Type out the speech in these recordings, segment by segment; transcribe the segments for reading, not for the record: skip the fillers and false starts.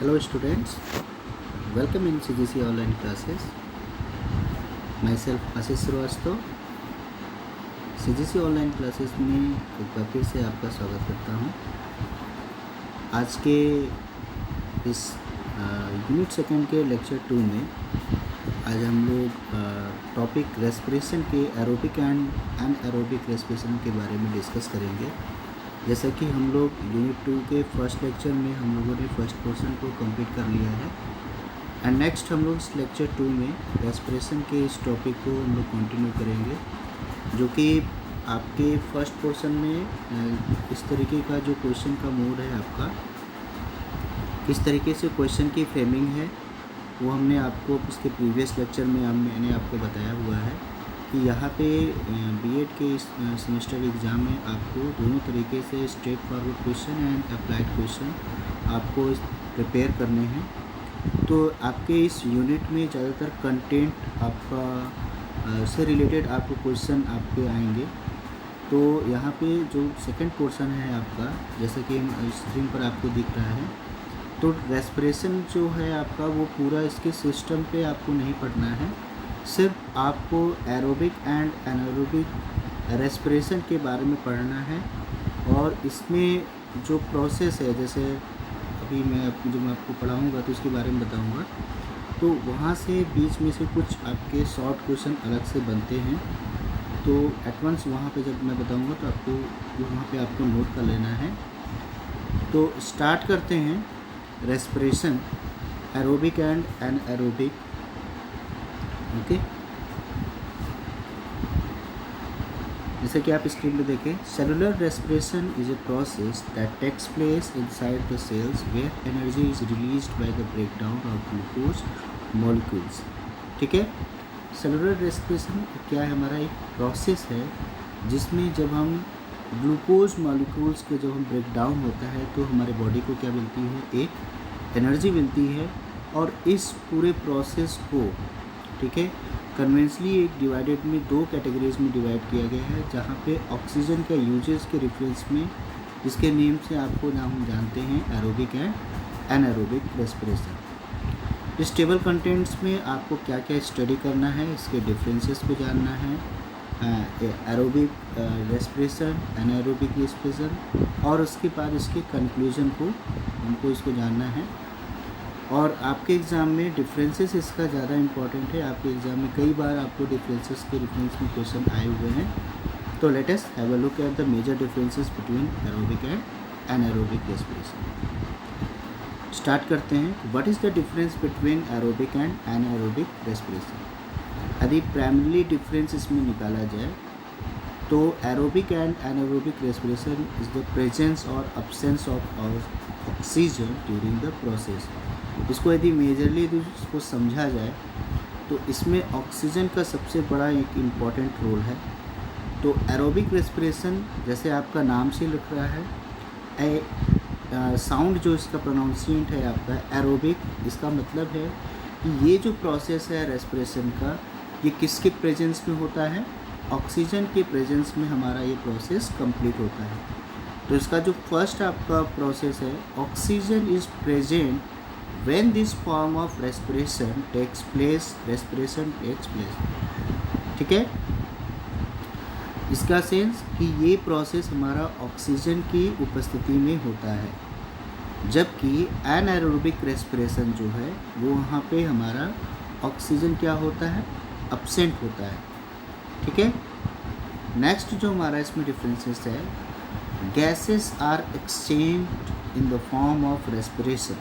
Hello students, welcome in CGC online classes. Myself Ashish Srivastava CGC online classes में एक बार फिर से आपका स्वागत करता हूं। आज के इस यूनिट सेकंड के लेक्चर 2 में आज हम लोग टॉपिक रेस्पिरेशन के एरोबिक एंड अनएरोबिक रेस्पिरेशन के बारे में डिस्कस करेंगे। जैसा कि हम लोग यूनिट 2 के फर्स्ट लेक्चर में हम लोगों ने फर्स्ट पोर्शन को कंप्लीट कर लिया है एंड नेक्स्ट हम लोग इस लेक्चर 2 में रेस्पिरेशन के इस टॉपिक को हम लोग कंटिन्यू करेंगे, जो कि आपके फर्स्ट पोर्शन में इस तरीके का जो क्वेश्चन का मोड है आपका, किस तरीके से क्वेश्चन की फ्रेमिंग है वो हमने आपको इसके प्रीवियस लेक्चर में मैंने आपको बताया हुआ है कि यहाँ पे बीएड के इस सेमेस्टर एग्ज़ाम में आपको दोनों तरीके से straight forward question and applied question आपको प्रिपेयर करने हैं। तो आपके इस यूनिट में ज़्यादातर कंटेंट आपका से रिलेटेड आपको क्वेश्चन आपके आएंगे। तो यहाँ पे जो सेकंड पोर्शन है आपका, जैसा कि स्क्रीन पर आपको दिख रहा है, तो रेस्पिरेशन जो है आपका वो पूरा इसके सिस्टम पे आपको नहीं पढ़ना है, सिर्फ आपको एरोबिक एंड एनारोबिक रेस्पिरेशन के बारे में पढ़ना है। और इसमें जो प्रोसेस है, जैसे अभी मैं आपको पढ़ाऊँगा तो उसके बारे में बताऊँगा, तो वहाँ से बीच में से कुछ आपके शॉर्ट क्वेश्चन अलग से बनते हैं। तो एट वंस वहाँ पे जब मैं बताऊँगा तो आपको वहाँ पे आपको नोट कर लेना है। तो स्टार्ट करते हैं respiration aerobic and anaerobic. Okay, जैसे कि आप स्क्रीन पे देखें, cellular respiration is a process that takes place inside the cells where energy is released by the breakdown of glucose molecules. ठीक है, सेलुलर रेस्पिरेशन क्या है? हमारा एक प्रोसेस है जिसमें जब हम ग्लूकोज मॉलिक्यूल्स के जब हम ब्रेकडाउन होता है तो हमारे बॉडी को क्या मिलती है? एक एनर्जी मिलती है। और इस पूरे प्रोसेस को, ठीक है, कन्वेंशनली एक डिवाइडेड में दो कैटेगरीज में डिवाइड किया गया है, जहाँ पे ऑक्सीजन का यूजेस के रेफरेंस में, जिसके नेम से आपको नाम हम जानते हैं एरोबिक एंड एनारोबिक रेस्पिरेशन। इस टेबल कंटेंट्स में आपको क्या क्या स्टडी करना है, इसके डिफरेंसेस को जानना है, एरोबिक रेस्पिरेशन, एनारोबिक रेस्पिरेशन, और उसके बाद इसके कंक्लूजन को हमको इसको जानना है। और आपके एग्ज़ाम में डिफरेंसेस इसका ज़्यादा इम्पॉर्टेंट है। आपके एग्ज़ाम में कई बार आपको डिफरेंसेस के रेफरेंस में क्वेश्चन आए हुए हैं। तो let us have a look at the major differences between aerobic and anaerobic respiration. Start करते हैं। What is the difference between aerobic and anaerobic respiration? यदि प्राइमरी डिफरेंस इसमें निकाला जाए तो aerobic and anaerobic respiration is the presence और absence of oxygen during the process. इसको यदि मेजरली इसको समझा जाए तो इसमें ऑक्सीजन का सबसे बड़ा एक इम्पॉर्टेंट रोल है। तो एरोबिक रेस्पिरेशन, जैसे आपका नाम से लिख रहा है, साउंड जो इसका प्रोनाउंसिएंट है आपका एरोबिक, इसका मतलब है कि ये जो प्रोसेस है रेस्पिरेशन का, ये किसके प्रेजेंस में होता है? ऑक्सीजन के प्रेजेंस में हमारा ये प्रोसेस कंप्लीट होता है। तो इसका जो फर्स्ट आपका प्रोसेस है, oxygen is present when this form of respiration takes place, respiration takes place. ठीक है, इसका सेंस कि ये प्रोसेस हमारा ऑक्सीजन की उपस्थिति में होता है, जबकि एनारोबिक रेस्पिरेशन जो है वो वहाँ पे हमारा ऑक्सीजन क्या होता है? अब्सेंट होता है। ठीक है, नेक्स्ट जो हमारा इसमें डिफरेंसेस है, gases are exchanged in the form of respiration.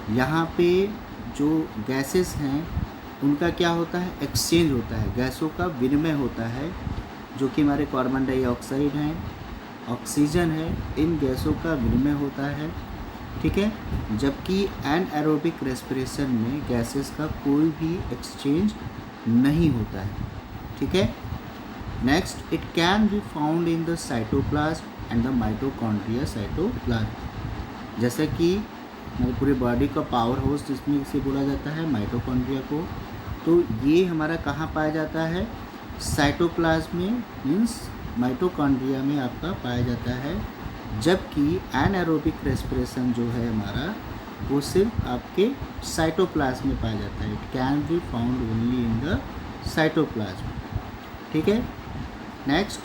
यहाँ पे जो गैसेस हैं उनका क्या होता है? एक्सचेंज होता है, गैसों का विनिमय होता है, जो कि हमारे कार्बन डाइऑक्साइड हैं, ऑक्सीजन है, इन गैसों का विनिमय होता है। ठीक है, जबकि एनारोबिक रेस्पिरेशन में गैसेस का कोई भी एक्सचेंज नहीं होता है। ठीक है, next, it can be found in the cytoplasm and the mitochondria cytoplasm. जैसे कि हमारे पूरे बॉडी का पावर हाउस जिसमें इसे बोला जाता है माइटोकॉन्ड्रिया को, तो ये हमारा कहाँ पाया जाता है? साइटोप्लाज्म में, मीन्स माइटोकॉन्ड्रिया में आपका पाया जाता है। जबकि एनारोबिक रेस्पिरेशन जो है हमारा, वो सिर्फ आपके साइटोप्लाज्म में पाया जाता है। It can be found only in the cytoplasm. ठीक है। Next,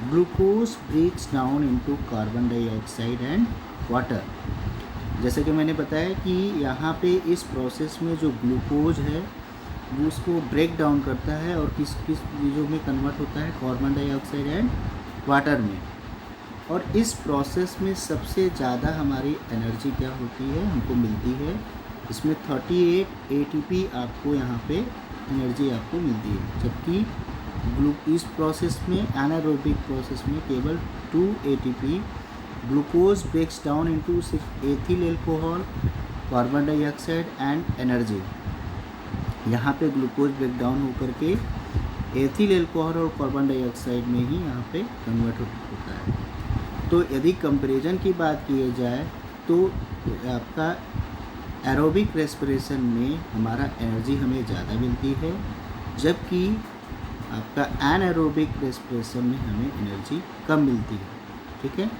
glucose breaks down into carbon dioxide and water. जैसे कि मैंने बताया कि यहाँ पे इस प्रोसेस में जो ग्लूकोज है वो उसको ब्रेक डाउन करता है और किस किस चीज़ों में कन्वर्ट होता है, कार्बन डाइऑक्साइड एंड वाटर में। और इस प्रोसेस में सबसे ज़्यादा हमारी एनर्जी क्या होती है, हमको मिलती है। इसमें 38 ATP आपको यहाँ पे एनर्जी आपको मिलती है, जबकि इस प्रोसेस में एनारोबिक प्रोसेस में केवल 2 ATP। Glucose breaks down into सिर्फ ethyl alcohol, carbon dioxide and energy. यहाँ पे ग्लूकोज ब्रेक डाउन होकर के एथिल एल्कोहल और कार्बन डाइऑक्साइड में ही यहाँ पे कन्वर्ट होता है। तो यदि कंपैरिजन की बात की जाए तो आपका एरोबिक रेस्पिरेशन में हमारा एनर्जी हमें ज़्यादा मिलती है, जबकि आपका एनारोबिक रेस्पिरेशन में हमें एनर्जी कम मिलती है। ठीक है।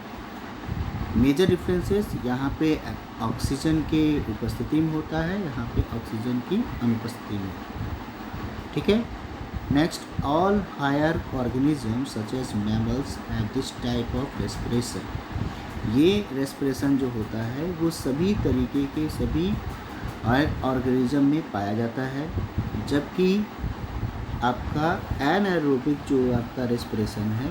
मेजर डिफरेंसेस यहाँ पे ऑक्सीजन के उपस्थिति में होता है, यहाँ पे ऑक्सीजन की अनुपस्थिति में। ठीक है। Next, all higher organism such as mammals have this type of respiration. ये रेस्पिरेशन जो होता है वो सभी तरीके के सभी ऑर्गेनिज्म में पाया जाता है, जबकि आपका एनारोबिक जो आपका रेस्पिरेशन है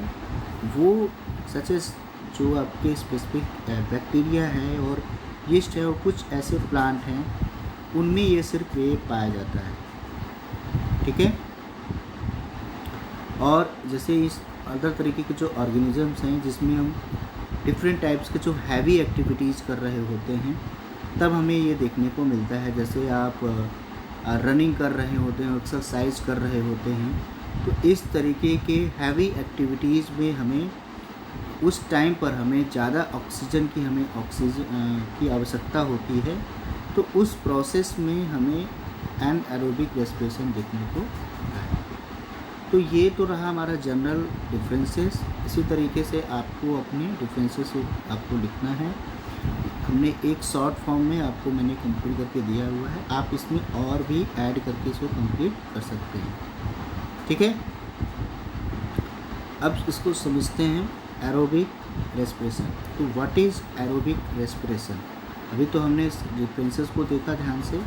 वो सच एज जो आपके स्पेसिफिक बैक्टीरिया है और यीस्ट है और कुछ ऐसे प्लांट हैं उनमें ये सिर्फ ये पाया जाता है। ठीक है। और जैसे इस अदर तरीके के जो ऑर्गेनिजम्स हैं जिसमें हम डिफरेंट टाइप्स के जो हैवी एक्टिविटीज़ कर रहे होते हैं, तब हमें ये देखने को मिलता है। जैसे आप रनिंग कर रहे होते हैं, एक्सरसाइज कर रहे होते हैं, तो इस तरीके के हैवी एक्टिविटीज़ में हमें उस टाइम पर हमें ज़्यादा ऑक्सीजन की आवश्यकता होती है। तो उस प्रोसेस में हमें एनारोबिक रेस्पिरेशन देखने को मिलता है। तो ये तो रहा हमारा जनरल डिफरेंसेस। इसी तरीके से आपको अपने डिफरेंसेस आपको लिखना है। हमने एक शॉर्ट फॉर्म में आपको मैंने कंप्लीट करके दिया हुआ है, आप इसमें और भी ऐड करके इसको कंप्लीट कर सकते हैं। ठीक है। अब इसको समझते हैं एरोबिक रेस्पिरेशन। तो व्हाट इज़ एरोबिक रेस्पिरेशन? अभी तो हमने इस डिफरेंसेस को देखा ध्यान से।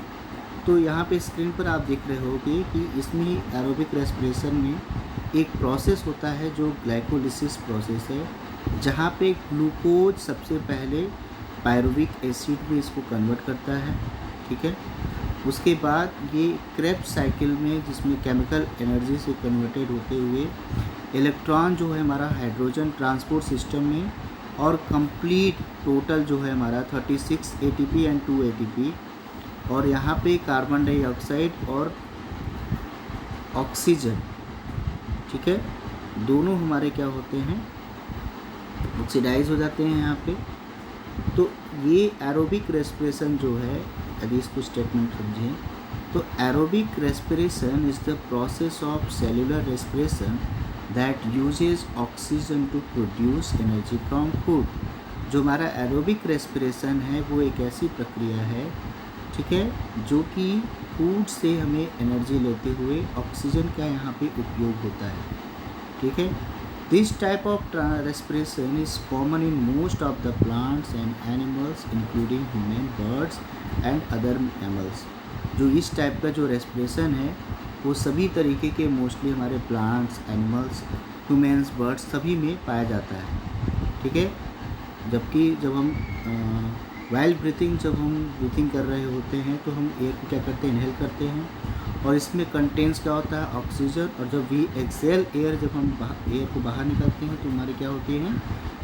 तो यहाँ पे स्क्रीन पर आप देख रहे होगे कि इसमें एरोबिक रेस्पिरेशन में एक प्रोसेस होता है जो ग्लाइकोलिसिस प्रोसेस है, जहाँ पे ग्लूकोज सबसे पहले पायरुविक एसिड में इसको कन्वर्ट करता है। ठीक है। उसके बाद ये क्रेब्स साइकिल में, जिसमें केमिकल एनर्जी से कन्वर्टेड होते हुए इलेक्ट्रॉन जो है हमारा हाइड्रोजन ट्रांसपोर्ट सिस्टम में, और कंप्लीट टोटल जो है हमारा 36 ATP एंड 2 ATP, और यहाँ पे कार्बन डाइऑक्साइड और ऑक्सीजन। ठीक है। दोनों हमारे क्या होते हैं, ऑक्सीडाइज हो जाते हैं यहाँ पे। तो ये एरोबिक रेस्पिरेशन जो है, यदि इसको स्टेटमेंट समझें तो aerobic respiration is the process of cellular respiration that uses oxygen to produce energy from food. जो हमारा एरोबिक रेस्पिरेशन है वो एक ऐसी प्रक्रिया है, ठीक है, जो कि फूड से हमें एनर्जी लेते हुए ऑक्सीजन का यहाँ पे उपयोग होता है। ठीक है। This type of respiration is common in most of the plants and animals including human, birds and other mammals. जो इस टाइप का जो रेस्पिरेशन है वो सभी तरीके के मोस्टली हमारे प्लांट्स, एनिमल्स, ह्यूमन्स, बर्ड्स सभी में पाया जाता है। ठीक है। जबकि जब हम वाइल ब्रीथिंग जब हम ब्रीथिंग कर रहे होते हैं तो हम एयर को क्या करते हैं, इनहेल करते हैं, और इसमें कंटेंट्स क्या होता है, ऑक्सीजन। और जब वी एक्सेल एयर, जब हम एयर को बाहर निकालते हैं तो हमारे क्या होती हैं,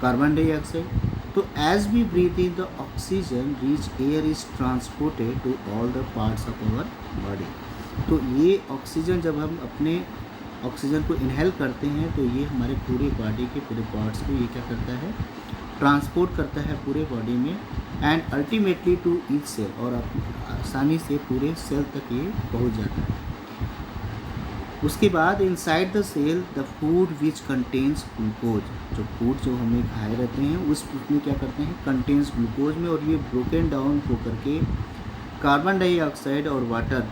कार्बन डाइऑक्साइड। तो as we breathe in the oxygen rich air is transported to all the parts of our body. तो ये ऑक्सीजन जब हम अपने ऑक्सीजन को इनहेल करते हैं तो ये हमारे पूरे बॉडी के पूरे पार्ट्स को ये क्या करता है, ट्रांसपोर्ट करता है पूरे बॉडी में, and ultimately to each cell, और आसानी से पूरे सेल तक ये पहुंच जाता है। उसके बाद inside the cell the food which contains glucose, जो फूड जो हमें खाए रहते हैं उसमें क्या करते हैं, कंटेन्स ग्लूकोज में, और ये ब्रोकन डाउन होकर के कार्बन डाइऑक्साइड और वाटर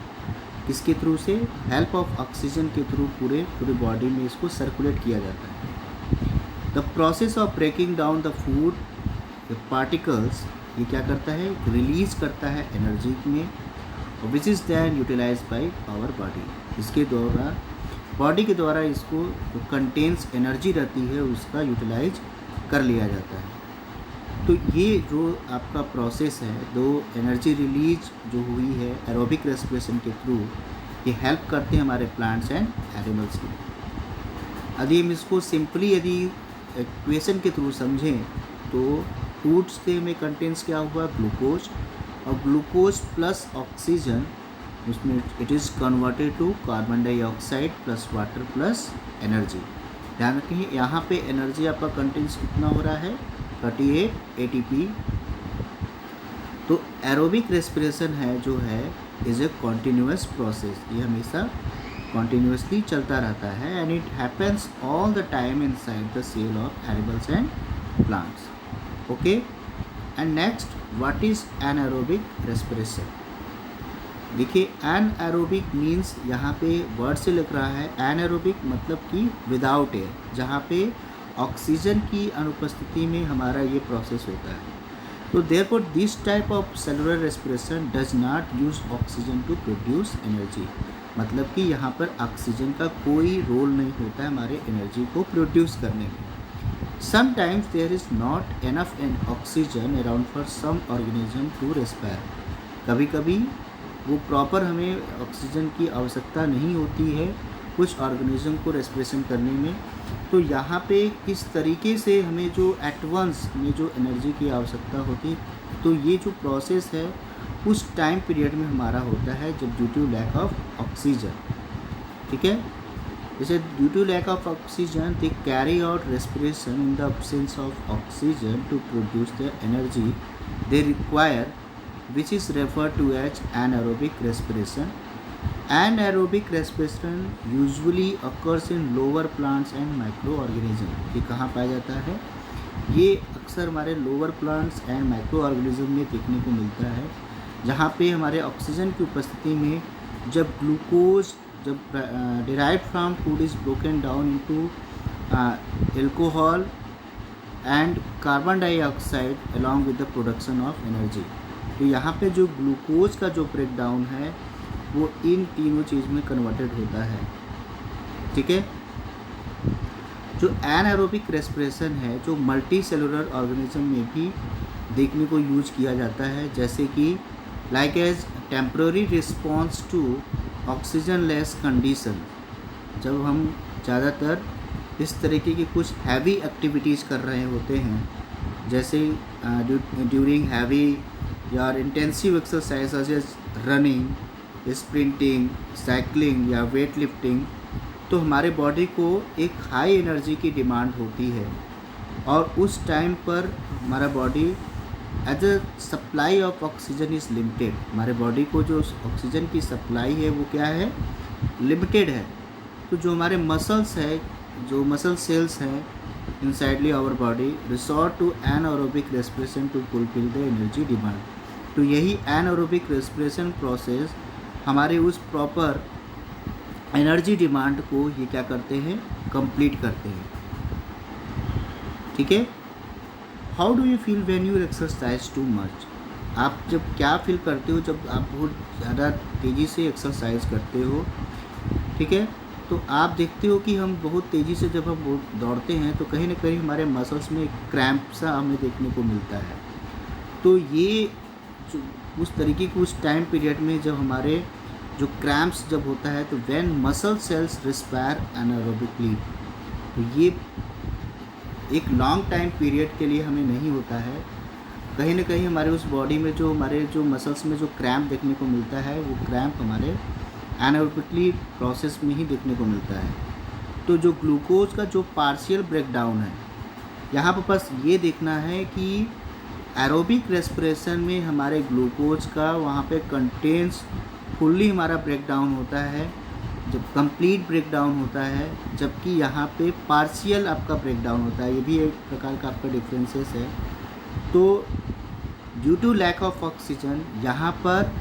किसके थ्रू से, हेल्प ऑफ ऑक्सीजन के थ्रू पूरे बॉडी में इसको सर्कुलेट किया जाता है। The process of breaking down the food particles, ये क्या करता है, रिलीज करता है एनर्जी में, which is then utilise by our body. इसके द्वारा बॉडी के द्वारा इसको जो कंटेन्स एनर्जी रहती है उसका यूटिलाइज कर लिया जाता है। तो ये जो आपका प्रोसेस है, दो एनर्जी रिलीज जो हुई है एरोबिक रेस्पिरेशन के थ्रू, ये हेल्प करते हैं हमारे प्लांट्स एंड एनिमल्स की। यदि हम इसको सिंपली यदि इक्वेशन के थ्रू समझें तो फूड्स के में कंटेंट्स क्या हुआ, ग्लूकोज, और ग्लूकोज प्लस ऑक्सीजन, उसमें it is converted to carbon dioxide plus water plus energy. ध्यान रखें यहाँ पे एनर्जी आपका कंटेंट्स कितना हो रहा है, 38 ATP। तो एरोबिक रेस्पिरेशन है जो है इज़ ए कॉन्टीन्यूअस प्रोसेस, ये हमेशा कॉन्टीन्यूसली चलता रहता है, and it happens all the time inside the cell of animals and plants. Okay, and next what is anaerobic respiration. देखिए एनएरोबिक मीन्स यहाँ पे वर्ड से लिख रहा है, एनएरोबिक मतलब कि विदाउट एयर, जहाँ पे ऑक्सीजन की अनुपस्थिति में हमारा ये प्रोसेस होता है। तो therefore this type of cellular respiration does not use oxygen to produce energy, मतलब कि यहाँ पर ऑक्सीजन का कोई रोल नहीं होता है हमारे एनर्जी को प्रोड्यूस करने में। Sometimes there is not enough in oxygen around for some organism to respire, कभी कभी वो प्रॉपर हमें ऑक्सीजन की आवश्यकता नहीं होती है कुछ ऑर्गेनिज्म को रेस्पिरेशन करने में। तो यहाँ पे किस तरीके से हमें जो एटवंस में जो एनर्जी की आवश्यकता होती, तो ये जो प्रोसेस है उस टाइम पीरियड में हमारा होता है जब due to lack of oxygen. ठीक है, जैसे due to lack of oxygen they carry out respiration in the absence of oxygen to produce the energy they require, which is referred to as anaerobic respiration. Anaerobic respiration usually occurs in lower plants and microorganisms. ये कहाँ पाया जाता है, ये अक्सर हमारे lower plants and micro organism में देखने को मिलता है, जहाँ पे हमारे ऑक्सीजन की उपस्थिति में जब ग्लूकोज जब derived from food is broken down into alcohol and carbon dioxide along with the production of energy। तो यहाँ पे जो ग्लूकोज का जो ब्रेक डाउन है वो इन तीनों चीज़ में कन्वर्टेड होता है। ठीक है, जो एनारोबिक रेस्पिरेशन है जो मल्टी सेलुलर ऑर्गेनिज्म में भी देखने को यूज किया जाता है, जैसे कि like as temporary response to oxygen less condition, जब हम ज़्यादातर इस तरीके की कुछ हैवी एक्टिविटीज़ कर रहे होते हैं, जैसे ड्यूरिंग हैवी या इंटेंसिव एक्सरसाइज जैसे रनिंग, स्प्रिंटिंग, साइकिलिंग या वेट लिफ्टिंग, तो हमारे बॉडी को एक हाई एनर्जी की डिमांड होती है, और उस टाइम पर हमारा body as a supply of oxygen is limited, हमारे बॉडी को जो ऑक्सीजन की सप्लाई है वो क्या है, लिमिटेड है। तो जो हमारे मसल्स है, जो मसल सेल्स हैं insidely our body resort to anaerobic respiration to fulfil the energy demand. तो यही एनारोबिक रेस्पिरेशन प्रोसेस हमारे उस प्रॉपर एनर्जी डिमांड को ये क्या करते हैं, कंप्लीट करते हैं। ठीक है, how do you feel when you exercise too much, आप जब क्या फील करते हो जब आप बहुत ज़्यादा तेज़ी से एक्सरसाइज करते हो। ठीक है, तो आप देखते हो कि हम बहुत तेज़ी से जब हम दौड़ते हैं तो कहीं ना कहीं हमारे मसल्स में क्रैम्प सा हमें देखने को मिलता है। तो ये उस तरीके के उस टाइम पीरियड में जब हमारे जो क्रैम्प्स जब होता है, तो when muscle cells respire anaerobically, तो ये एक लॉन्ग टाइम पीरियड के लिए हमें नहीं होता है, कहीं ना कहीं हमारे उस बॉडी में जो हमारे जो मसल्स में जो क्रैम्प देखने को मिलता है वो क्रैम्प हमारे एनारोबिकली प्रोसेस में ही देखने को मिलता है। तो जो ग्लूकोज का जो पार्शियल ब्रेकडाउन है, यहाँ पर बस ये देखना है कि एरोबिक रेस्पिरेशन में हमारे ग्लूकोज का वहाँ पे कंटेंट्स फुल्ली हमारा ब्रेकडाउन होता है, जब कंप्लीट ब्रेक डाउन होता है, जबकि यहाँ पे पार्शियल आपका ब्रेक डाउन होता है। ये भी एक प्रकार का आपका डिफरेंसेस है। तो due to lack of oxygen यहाँ पर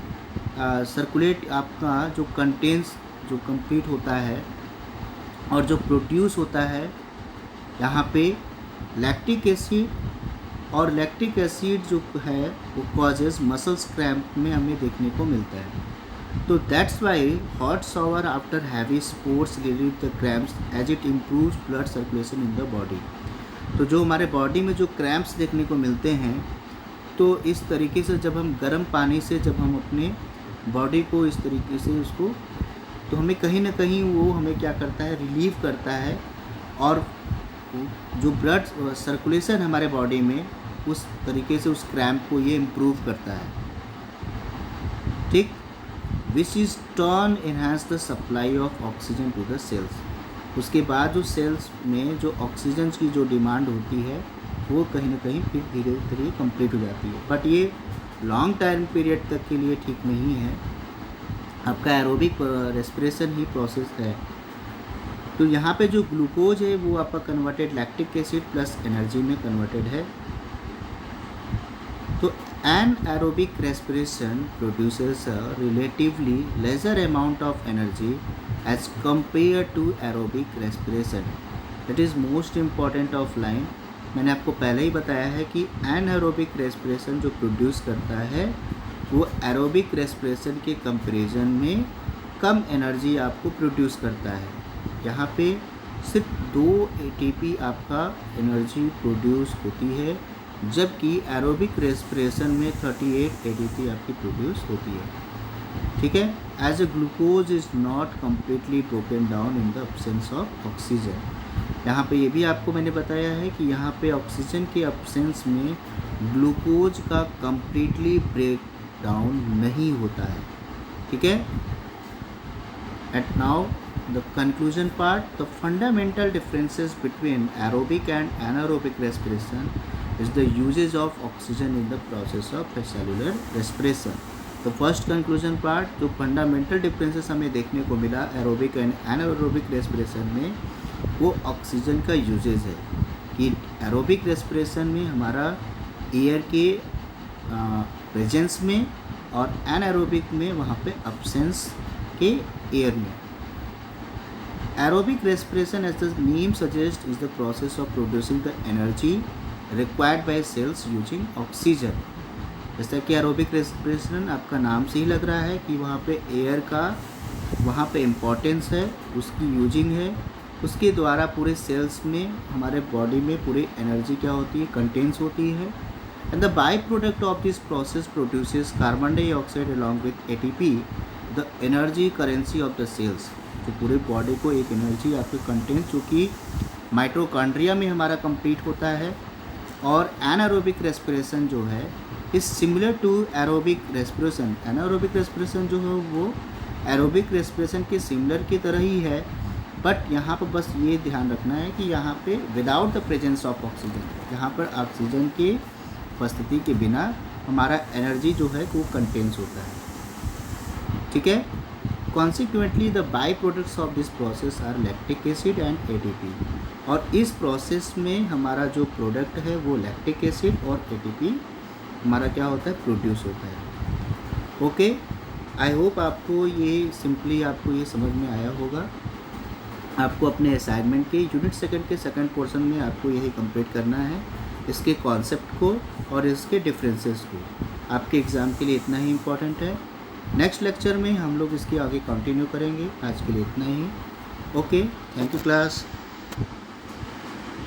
सर्कुलेट आपका जो कंटेंट्स जो कंप्लीट होता है और जो प्रोड्यूस होता है यहाँ पे लैक्टिक एसिड, और लैक्टिक एसिड जो है वो कॉजेज मसल्स क्रैम्प में हमें देखने को मिलता है। तो that's why hot shower after heavy sports relieve the cramps as it improves blood circulation in the body. तो जो हमारे बॉडी में जो क्रैम्प्स देखने को मिलते हैं, तो इस तरीके से जब हम गर्म पानी से जब हम अपने बॉडी को इस तरीके से उसको, तो हमें कहीं ना कहीं वो हमें क्या करता है, रिलीव करता है, और जो ब्लड सर्कुलेशन हमारे बॉडी में उस तरीके से उस क्रैम्प को ये इम्प्रूव करता है। ठीक, which is turn enhance the supply of oxygen to the cells. उसके बाद जो सेल्स में जो ऑक्सीजन की जो डिमांड होती है वो कहीं ना कहीं फिर धीरे धीरे कंप्लीट हो जाती है। बट ये लॉन्ग टाइम पीरियड तक के लिए ठीक नहीं है। आपका एरोबिक रेस्पिरेशन ही प्रोसेस है। तो यहाँ पे जो ग्लूकोज है वो आपका converted lactic acid plus energy में कन्वर्टेड है। तो anaerobic respiration produces a relatively lesser amount of energy as compare to aerobic respiration. That is most important of line. मैंने आपको पहले ही बताया है कि एन एरोबिक रेस्पिरेशन जो प्रोड्यूस करता है वो एरोबिक रेस्पिरेशन के कंपैरिजन में कम एनर्जी आपको प्रोड्यूस करता है। यहाँ पे सिर्फ 2 ATP आपका एनर्जी प्रोड्यूस होती है, जबकि एरोबिक रेस्पिरेशन में 38 ATP आपकी प्रोड्यूस होती है। ठीक है, as a glucose is not completely broken down in the absence of oxygen. यहाँ पे ये भी आपको मैंने बताया है कि यहाँ पे ऑक्सीजन के अब्सेंस में ग्लूकोज का कम्प्लीटली ब्रेक डाउन नहीं होता है। ठीक है, at now the conclusion part, the fundamental differences between aerobic and anaerobic respiration is the usage of oxygen in the process of cellular respiration. तो फर्स्ट कंक्लूजन पार्ट, जो fundamental differences हमें देखने को मिला एरोबिक एंड एनाएरोबिक रेस्पिरेशन में, वो oxygen का usage है। कि एरोबिक रेस्पिरेशन में हमारा एयर के प्रेजेंस में और एनाएरोबिक में वहाँ पे अब्सेंस के एयर में। Aerobic respiration, as the name suggests, is the process of producing the energy required by cells using oxygen. जैसा कि एरोबिक रेस्पिरेशन आपका नाम से ही लग रहा है कि वहाँ पे एयर का वहाँ पे इम्पोर्टेंस है, उसकी यूजिंग है, उसके द्वारा पूरे सेल्स में हमारे बॉडी में पूरी एनर्जी क्या होती है, कंटेंस होती है। And the by product of this process produces carbon dioxide along with ATP, the energy currency of the cells. तो पूरे बॉडी को एक एनर्जी आपके कंटेंट जो कि माइटोकॉन्ड्रिया में हमारा कंप्लीट होता है। और एनारोबिक रेस्पिरेशन जो है is similar to aerobic respiration. Anaerobic respiration जो है वो एरोबिक रेस्पिरेशन के सिमिलर की तरह ही है, बट यहाँ पर बस ये ध्यान रखना है कि यहाँ पे without the presence of oxygen, यहाँ पर ऑक्सीजन की उपस्थिति के बिना हमारा एनर्जी जो है वो कंटेंस होता है। ठीक है, consequently the by products of this process are lactic acid and ATP। और इस प्रोसेस में हमारा जो प्रोडक्ट है वो लैक्टिक एसिड और ATP हमारा क्या होता है, प्रोड्यूस होता है। ओके, आई होप आपको ये सिंपली आपको ये समझ में आया होगा। आपको अपने असाइनमेंट के यूनिट सेकंड के सेकंड पोर्शन में आपको यही कंप्लीट करना है, इसके कॉन्सेप्ट को और इसके डिफरेंसेस को। आपके एग्ज़ाम के लिए इतना ही इम्पोर्टेंट है। नेक्स्ट लेक्चर में हम लोग इसके आगे कंटिन्यू करेंगे। आज के लिए इतना ही। Okay, thank you class.